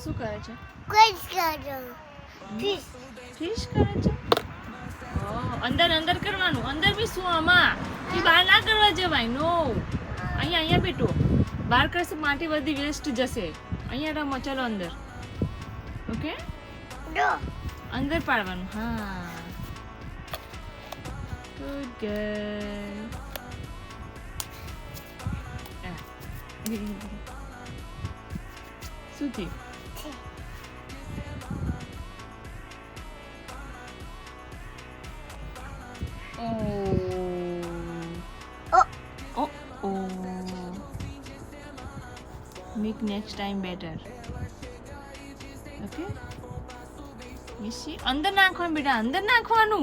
શું કરે છે? ફિશ ફિશ કરે છે. અંદર અંદર કરવાનું. અંદર બી શું આમાં એ બહાર ના કરવા જવાય. નો, અહીંયા બેઠો. બહાર કરશે માટી બધી વેસ્ટ જશે. અહીંયા રમો. ચલો અંદર. ઓકે, અંદર પાડવાનું. હા, ગુડ ગર્લ. શું થયું? Make next time better. Okay? You see? અંદર નાખવાનું બેટા, અંદર નાખવાનું.